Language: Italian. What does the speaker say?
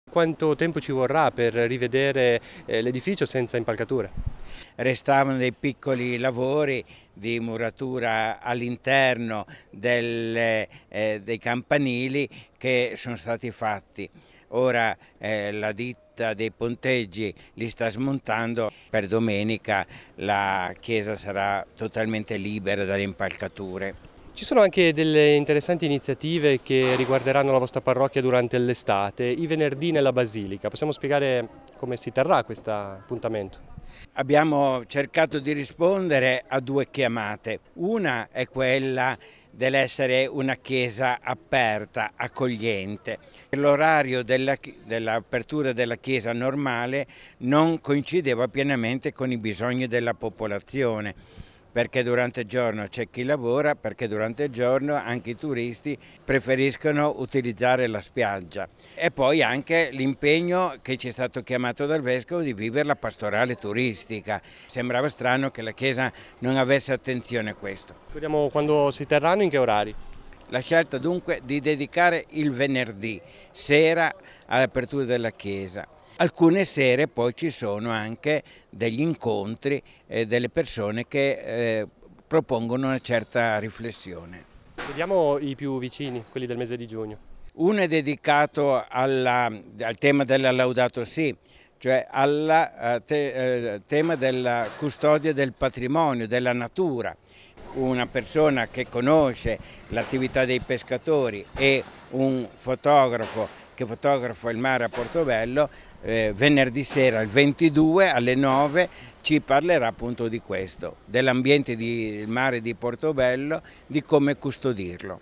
Quanto tempo ci vorrà per rivedere l'edificio senza impalcature? Restavano dei piccoli lavori di muratura all'interno dei campanili che sono stati fatti. Ora la ditta dei ponteggi li sta smontando. Per domenica la chiesa sarà totalmente libera dalle impalcature. Ci sono anche delle interessanti iniziative che riguarderanno la vostra parrocchia durante l'estate, i venerdì nella Basilica. Possiamo spiegare come si terrà questo appuntamento? Abbiamo cercato di rispondere a due chiamate. Una è quella dell'essere una chiesa aperta, accogliente. L'orario dell'apertura della chiesa normale non coincideva pienamente con i bisogni della popolazione, perché durante il giorno c'è chi lavora, perché durante il giorno anche i turisti preferiscono utilizzare la spiaggia. E poi anche l'impegno che ci è stato chiamato dal Vescovo di vivere la pastorale turistica. Sembrava strano che la Chiesa non avesse attenzione a questo. Vediamo quando si terranno, in che orari? La scelta dunque di dedicare il venerdì sera all'apertura della chiesa. Alcune sere poi ci sono anche degli incontri delle persone che propongono una certa riflessione. Vediamo i più vicini, quelli del mese di giugno. Uno è dedicato al tema della Laudato Si, cioè al tema della custodia del patrimonio, della natura. Una persona che conosce l'attività dei pescatori e un fotografo che fotografa il mare a Portobello, venerdì sera il 22 alle 9 ci parlerà appunto di questo, dell'ambiente del mare di Portobello, di come custodirlo.